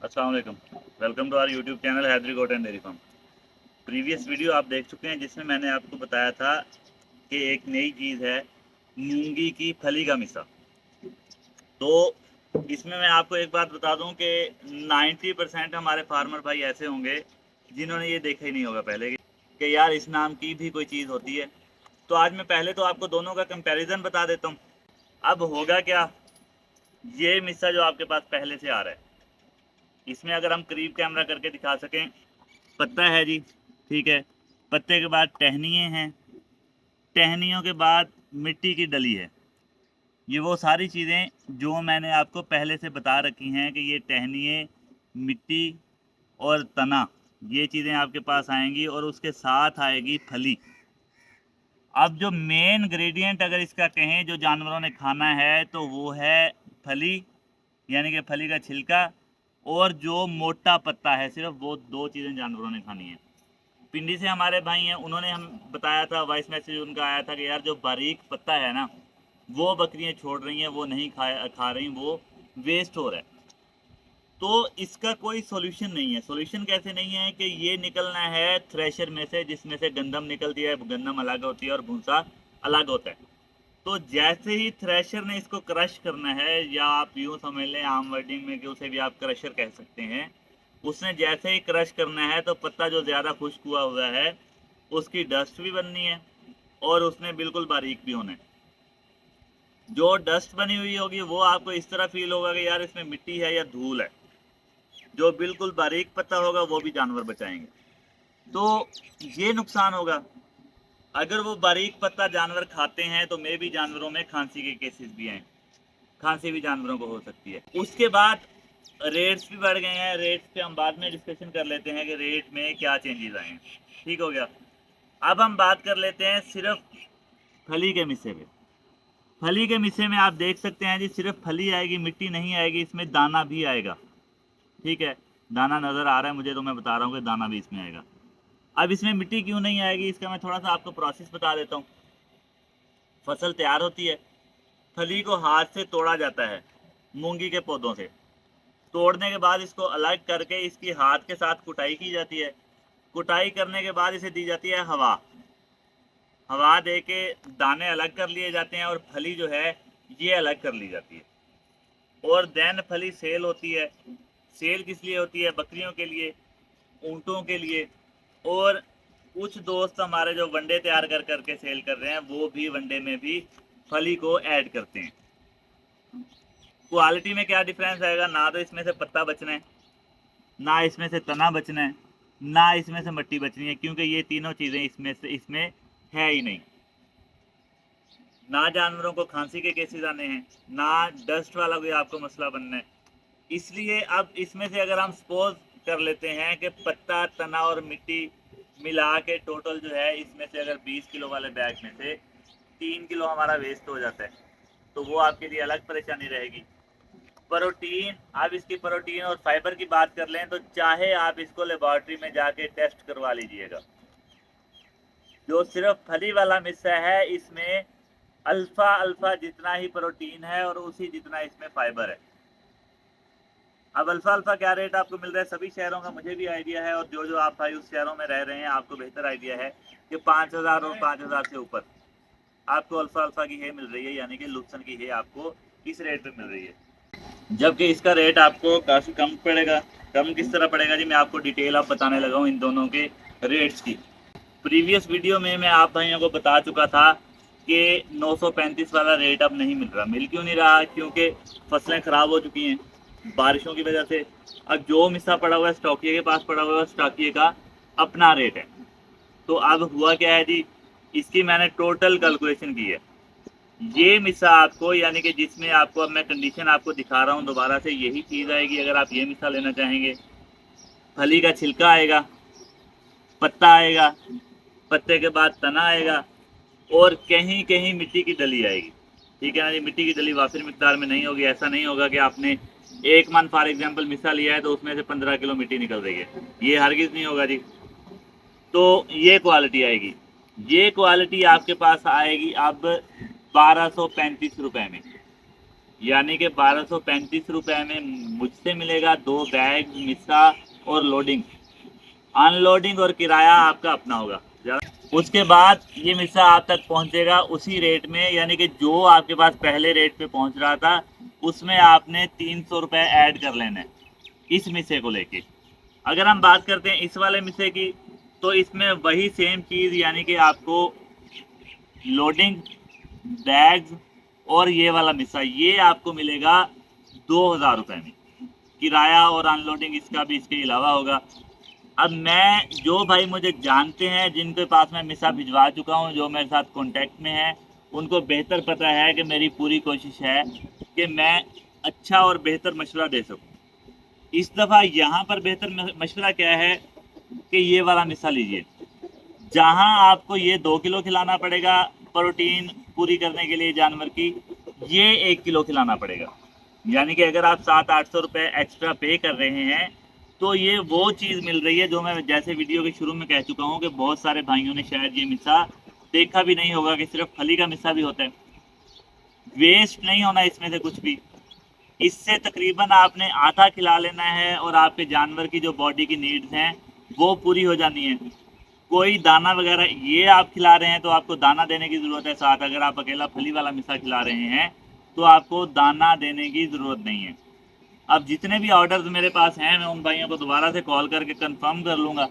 अस्सलाम वालेकुम। Welcome to our YouTube channel Haidari goat and dairy farm. Previous video आप देख चुके हैं जिसमें मैंने आपको बताया था कि एक नई चीज़ है मूंगी की फली का मिसा। तो इसमें मैं आपको एक बात बता दूं कि 90% हमारे फार्मर भाई ऐसे होंगे जिन्होंने ये देखा ही नहीं होगा पहले कि यार इस नाम की भी कोई चीज़ होती है। तो आज मैं पहले तो आपको दोनों का कंपैरिजन बता देता हूँ। अब होगा क्या, ये मिसा जो आपके पास पहले से आ रहा है, इसमें अगर हम करीब कैमरा करके दिखा सकें, पत्ता है जी, ठीक है। पत्ते के बाद टहनिए हैं, टहनियों के बाद मिट्टी की डली है। ये वो सारी चीज़ें जो मैंने आपको पहले से बता रखी हैं कि ये टहनिए, मिट्टी और तना, ये चीज़ें आपके पास आएंगी और उसके साथ आएगी फली। अब जो मेन ग्रेडियंट अगर इसका कहें जो जानवरों ने खाना है तो वो है फली, यानी कि फली का छिलका, और जो मोटा पत्ता है, सिर्फ वो दो चीज़ें जानवरों ने खानी है। पिंडी से हमारे भाई हैं, उन्होंने हम बताया था, वॉइस मैसेज उनका आया था कि यार जो बारीक पत्ता है ना वो बकरियां छोड़ रही हैं, वो नहीं खा रही, वो वेस्ट हो रहा है। तो इसका कोई सॉल्यूशन नहीं है। सॉल्यूशन कैसे नहीं है कि ये निकलना है थ्रेशर में से, जिसमें से गंदम निकलती है, गंदम अलग होती है और भूसा अलग होता है। तो जैसे ही थ्रेशर ने इसको क्रश करना है, या आप यूँ समझ लें आम वर्डिंग में कि उसे भी आप क्रशर कह सकते हैं, उसने जैसे ही क्रश करना है तो पत्ता जो ज़्यादा खुश्क हुआ है उसकी डस्ट भी बननी है और उसने बिल्कुल बारीक भी होना है। जो डस्ट बनी हुई होगी वो आपको इस तरह फील होगा कि यार इसमें मिट्टी है या धूल है। जो बिल्कुल बारीक पत्ता होगा वो भी जानवर बचाएंगे। तो ये नुकसान होगा। अगर वो बारीक पत्ता जानवर खाते हैं तो मे भी जानवरों में खांसी के केसेस भी हैं, खांसी भी जानवरों को हो सकती है। उसके बाद रेट्स भी बढ़ गए हैं। रेट्स पे हम बाद में डिस्कशन कर लेते हैं कि रेट में क्या चेंजेस आए हैं। ठीक हो गया। अब हम बात कर लेते हैं सिर्फ फली के मिस्से पे। फली के मिस्से में आप देख सकते हैं जी, सिर्फ फली आएगी, मिट्टी नहीं आएगी, इसमें दाना भी आएगा। ठीक है, दाना नज़र आ रहा है मुझे, तो मैं बता रहा हूँ कि दाना भी इसमें आएगा। अब इसमें मिट्टी क्यों नहीं आएगी, इसका मैं थोड़ा सा आपको प्रोसेस बता देता हूँ। फसल तैयार होती है, फली को हाथ से तोड़ा जाता है मूंगी के पौधों से। तोड़ने के बाद इसको अलग करके इसकी हाथ के साथ कुटाई की जाती है। कुटाई करने के बाद इसे दी जाती है हवा। हवा दे के दाने अलग कर लिए जाते हैं और फली जो है ये अलग कर ली जाती है। और देन फली सेल होती है। सेल किस लिए होती है? बकरियों के लिए, ऊँटों के लिए, और कुछ दोस्त हमारे जो वनडे तैयार कर करके सेल कर रहे हैं वो भी वनडे में भी फली को ऐड करते हैं। क्वालिटी में क्या डिफरेंस आएगा? ना तो इसमें से पत्ता बचना है, ना इसमें से तना बचना है, ना इसमें से मिट्टी बचनी है, क्योंकि ये तीनों चीज़ें इसमें है ही नहीं। ना जानवरों को खांसी के केसेस आने हैं, ना डस्ट वाला कोई आपको मसला बनना है। इसलिए अब इसमें से अगर हम सपोज कर लेते हैं कि पत्ता, तना और मिट्टी मिला के टोटल जो है इसमें से अगर 20 किलो वाले बैग में से 3 किलो हमारा वेस्ट हो जाता है, तो वो आपके लिए अलग परेशानी रहेगी। प्रोटीन, आप इसकी प्रोटीन और फाइबर की बात कर लें तो चाहे आप इसको लेबॉर्ट्री में जाके टेस्ट करवा लीजिएगा। जो सिर्फ फली वाला मिस्सा है इसमें अल्फा अल्फा जितना ही प्रोटीन है और उसी जितना इसमें फाइबर है। अब अल्फा अल्फा क्या रेट आपको मिल रहा है सभी शहरों का मुझे भी आइडिया है, और जो जो आप भाई उस शहरों में रह रहे हैं आपको बेहतर आइडिया है कि 5000 और 5000 से ऊपर आपको अल्फा अल्फा की है मिल रही है, यानी कि लुक्सन की है आपको इस रेट पे मिल रही है। जबकि इसका रेट आपको काफ़ी कम पड़ेगा। कम किस तरह पड़ेगा जी, मैं आपको डिटेल आप बताने लगा हूँ इन दोनों के रेट्स की। प्रीवियस वीडियो में मैं आप भाइयों को बता चुका था कि 935 वाला रेट अब नहीं मिल रहा। मिल क्यों नहीं रहा? क्योंकि फसलें ख़राब हो चुकी हैं बारिशों की वजह से। अब जो मिस्सा पड़ा हुआ है स्टॉकिए के पास पड़ा हुआ है, स्टॉकिए का अपना रेट है। तो अब हुआ क्या है जी, इसकी मैंने टोटल कैलकुलेशन की है। ये मिस्सा आपको, यानी कि जिसमें आपको अब मैं कंडीशन आपको दिखा रहा हूँ दोबारा से, यही चीज़ आएगी अगर आप ये मिस्सा लेना चाहेंगे। फली का छिलका आएगा, पत्ता आएगा, पत्ते के बाद तना आएगा, और कहीं कहीं मिट्टी की डली आएगी। ठीक है ना जी, मिट्टी की डली वाफिर मिकदार में नहीं होगी। ऐसा नहीं होगा कि आपने एक मन फॉर एग्जांपल मिसा लिया है तो उसमें से 15 किलो मिट्टी निकल रही है, ये हरगिज नहीं होगा जी। तो ये क्वालिटी आएगी। ये क्वालिटी आपके पास आएगी अब 1235 रुपए में। यानी कि 1235 रुपये में मुझसे मिलेगा 2 बैग मिसा और लोडिंग। अनलोडिंग और किराया आपका अपना होगा। उसके बाद ये मिसा आप तक पहुंचेगा उसी रेट में, यानी कि जो आपके पास पहले रेट पे पहुंच रहा था उसमें आपने 300 रुपये ऐड कर लेने इस मिसे को लेके। अगर हम बात करते हैं इस वाले मिसे की, तो इसमें वही सेम चीज़, यानी कि आपको लोडिंग, बैग्स और ये वाला मिसा ये आपको मिलेगा 2000 रुपये में। किराया और अनलोडिंग इसका भी इसके अलावा होगा। अब मैं, जो भाई मुझे जानते हैं, जिनके पास मैं मिसा भिजवा चुका हूँ, जो मेरे साथ कांटेक्ट में है, उनको बेहतर पता है कि मेरी पूरी कोशिश है कि मैं अच्छा और बेहतर मशवरा दे सकूँ। इस दफ़ा यहाँ पर बेहतर मशवरा क्या है कि ये वाला मिसा लीजिए, जहाँ आपको ये 2 किलो खिलाना पड़ेगा प्रोटीन पूरी करने के लिए जानवर की, ये 1 किलो खिलाना पड़ेगा। यानी कि अगर आप 700-800 रुपये एक्स्ट्रा पे कर रहे हैं तो ये वो चीज़ मिल रही है जो मैं जैसे वीडियो के शुरू में कह चुका हूँ कि बहुत सारे भाइयों ने शायद ये मिसा देखा भी नहीं होगा कि सिर्फ फली का मिसा भी होता है। वेस्ट नहीं होना इसमें से कुछ भी। इससे तकरीबन आपने आधा खिला लेना है और आपके जानवर की जो बॉडी की नीड्स हैं वो पूरी हो जानी है। कोई दाना वगैरह ये आप खिला रहे हैं तो आपको दाना देने की ज़रूरत है साथ। अगर आप अकेला फली वाला मिसा खिला रहे हैं तो आपको दाना देने की ज़रूरत नहीं है। अब जितने भी ऑर्डर्स मेरे पास हैं मैं उन भाइयों को दोबारा से कॉल करके कंफर्म कर लूँगा,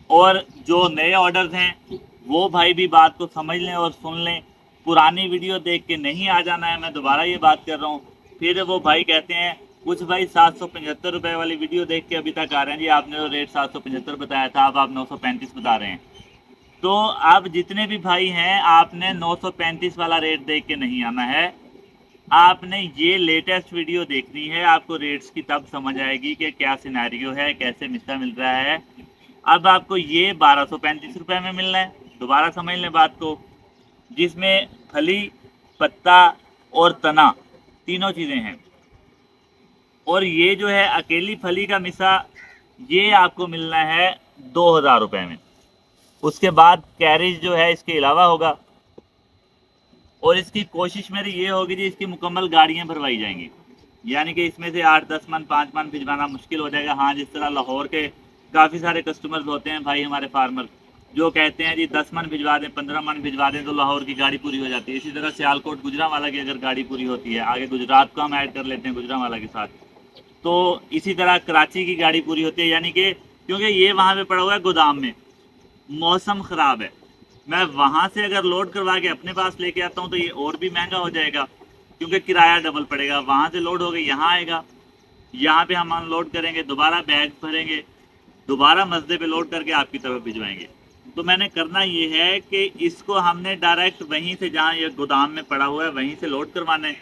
और जो नए ऑर्डर्स हैं वो भाई भी बात को समझ लें और सुन लें। पुरानी वीडियो देख के नहीं आ जाना है, मैं दोबारा ये बात कर रहा हूँ। फिर वो भाई कहते हैं कुछ भाई 775 रुपये वाली वीडियो देख के अभी तक आ रहे हैं, जी आपने तो रेट 775 बताया था, अब आप 935 बता रहे हैं। तो अब जितने भी भाई हैं आपने 935 वाला रेट देख के नहीं आना है, आपने ये लेटेस्ट वीडियो देखनी है। आपको रेट्स की तब समझ आएगी कि क्या सिनेरियो है, कैसे मिसा मिल रहा है। अब आपको ये 1235 रुपये में मिलना है, दोबारा समझ लें बात को, जिसमें फली, पत्ता और तना तीनों चीज़ें हैं। और ये जो है अकेली फली का मिसा ये आपको मिलना है 2000 रुपये में। उसके बाद कैरेज जो है इसके अलावा होगा, और इसकी कोशिश मेरी ये होगी जी इसकी मुकम्मल गाड़ियाँ भरवाई जाएंगी। यानी कि इसमें से 8-10 मन 5 मन भिजवाना मुश्किल हो जाएगा। हाँ, जिस तरह लाहौर के काफ़ी सारे कस्टमर्स होते हैं भाई हमारे फार्मर, जो कहते हैं जी 10 मन भिजवा दें, 15 मन भिजवा दें तो लाहौर की गाड़ी पूरी हो जाती है। इसी तरह सियालकोट गुजरांवाला की अगर गाड़ी पूरी होती है, आगे गुजरात को हम ऐड कर लेते हैं गुजरांवाला के साथ, तो इसी तरह कराची की गाड़ी पूरी होती है। यानी कि क्योंकि ये वहाँ पे पड़ा हुआ है गोदाम में, मौसम ख़राब है, मैं वहाँ से अगर लोड करवा के अपने पास लेके आता हूँ तो ये और भी महंगा हो जाएगा क्योंकि किराया डबल पड़ेगा। वहाँ से लोड हो गई यहाँ आएगा, यहाँ पे हम अनलोड करेंगे, दोबारा बैग भरेंगे, दोबारा मस्दे पे लोड करके आपकी तरफ भिजवाएंगे। तो मैंने करना ये है कि इसको हमने डायरेक्ट वहीं से जहाँ ये गोदाम में पड़ा हुआ है वहीं से लोड करवाना है,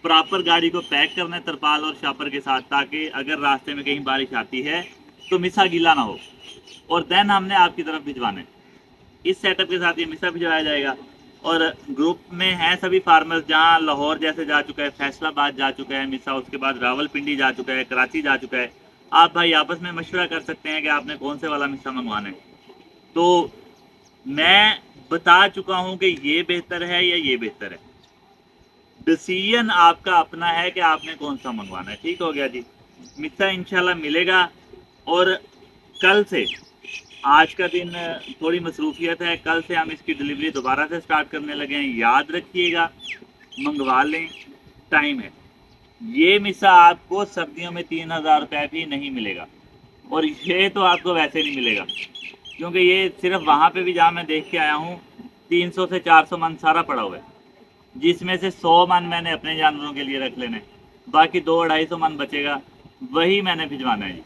प्रॉपर गाड़ी को पैक करना है तरपाल और शापर के साथ, ताकि अगर रास्ते में कहीं बारिश आती है तो मिसा गीला ना हो, और देन हमने आपकी तरफ भिजवाना है। इस सेटअप के साथ ये मिसा भिजवाया जाएगा। और ग्रुप में हैं सभी फार्मर्स, जहाँ लाहौर जैसे जा चुका है, फैसलाबाद जा चुका है मिसा, उसके बाद रावलपिंडी जा चुका है, कराची जा चुका है। आप भाई आपस में मशवरा कर सकते हैं कि आपने कौन से वाला मिसा मंगवाना है। तो मैं बता चुका हूँ कि ये बेहतर है या ये बेहतर है, डिसीजन आपका अपना है कि आपने कौन सा मंगवाना है। ठीक हो गया जी, मिसा इंशाल्लाह मिलेगा। और कल से, आज का दिन थोड़ी मसरूफियत है, कल से हम इसकी डिलीवरी दोबारा से स्टार्ट करने लगे हैं। याद रखिएगा, मंगवा लें, टाइम है। ये मिसा आपको सर्दियों में 3000 रुपये भी नहीं मिलेगा, और ये तो आपको वैसे नहीं मिलेगा क्योंकि ये सिर्फ वहाँ पे भी जहाँ मैं देख के आया हूँ 300 से 400 मन सारा पड़ा हुआ है, जिसमें से 100 मन मैंने अपने जानवरों के लिए रख लेने, बाकी 200-250 मन बचेगा, वही मैंने भिजवाना है।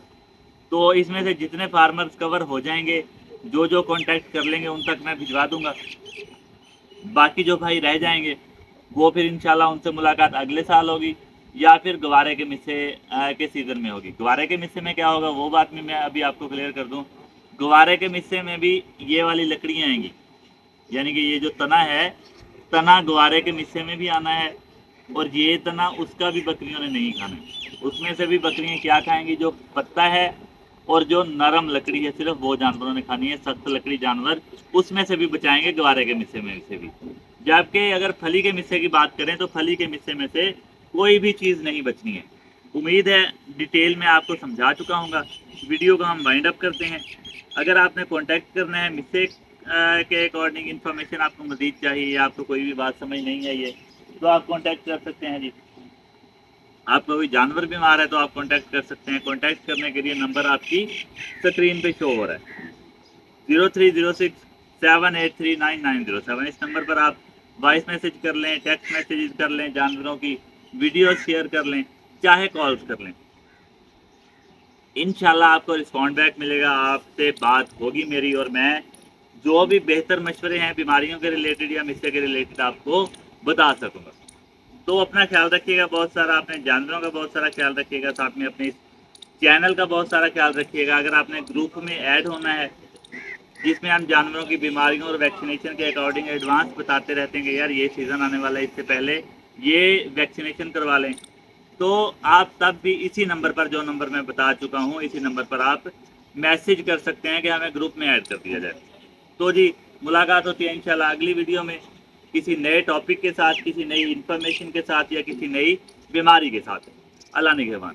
तो इसमें से जितने फार्मर्स कवर हो जाएंगे, जो जो कांटेक्ट कर लेंगे उन तक मैं भिजवा दूंगा। बाकी जो भाई रह जाएंगे वो फिर इंशाल्लाह उनसे मुलाकात अगले साल होगी, या फिर गवारे के मिस्से के सीज़न में होगी। गवारे के मिस्से में क्या होगा वो बात में मैं अभी आपको क्लियर कर दूं। गवारे के मिस्से में भी ये वाली लकड़ियाँ आएंगी, यानी कि ये जो तना है, तना गवारे के मिस्से में भी आना है, और ये तना उसका भी बकरियों ने नहीं खाना है। उसमें से भी बकरियाँ क्या खाएंगी, जो पत्ता है और जो नरम लकड़ी है सिर्फ वो जानवरों ने खानी है। सख्त लकड़ी जानवर उसमें से भी बचाएंगे गवारे के मिस्से में से भी। जबकि अगर फली के मिस्से की बात करें तो फली के मिस्से में से कोई भी चीज़ नहीं बचनी है। उम्मीद है डिटेल में आपको समझा चुका हूँगा। वीडियो को हम वाइंड अप करते हैं। अगर आपने कॉन्टैक्ट करना है मुझसे के अकॉर्डिंग इन्फॉर्मेशन आपको मज़ीद चाहिए या आपको कोई भी बात समझ नहीं आई है तो आप कॉन्टैक्ट कर सकते हैं जी। आपका कोई जानवर बीमार है तो आप कॉन्टैक्ट कर सकते हैं। कॉन्टैक्ट करने के लिए नंबर आपकी स्क्रीन पे शो हो रहा है 0306783990। इस नंबर पर आप वॉइस मैसेज कर लें, टेक्स्ट मैसेज कर लें, जानवरों की वीडियो शेयर कर लें, चाहे कॉल्स कर लें। इंशाल्लाह आपको रिस्पॉन्ड बैक मिलेगा, आपसे बात होगी मेरी और मैं जो भी बेहतर मशवरे हैं बीमारियों के रिलेटेड या मिससे के रिलेटेड आपको बता सकूँगा। तो अपना ख्याल रखिएगा बहुत सारा, अपने जानवरों का बहुत सारा ख्याल रखिएगा, साथ में अपने इस चैनल का बहुत सारा ख्याल रखिएगा। अगर आपने ग्रुप में ऐड होना है जिसमें हम जानवरों की बीमारियों और वैक्सीनेशन के अकॉर्डिंग एडवांस बताते रहते हैं कि यार ये सीज़न आने वाला है, इससे पहले ये वैक्सीनेशन करवा लें, तो आप तब भी इसी नंबर पर, जो नंबर मैं बता चुका हूँ, इसी नंबर पर आप मैसेज कर सकते हैं कि हमें ग्रुप में ऐड कर दिया जाए। तो जी मुलाकात होती है इंशाल्लाह अगली वीडियो में किसी नए टॉपिक के साथ, किसी नई इन्फॉर्मेशन के साथ या किसी नई बीमारी के साथ। अल्लाह निगहबान।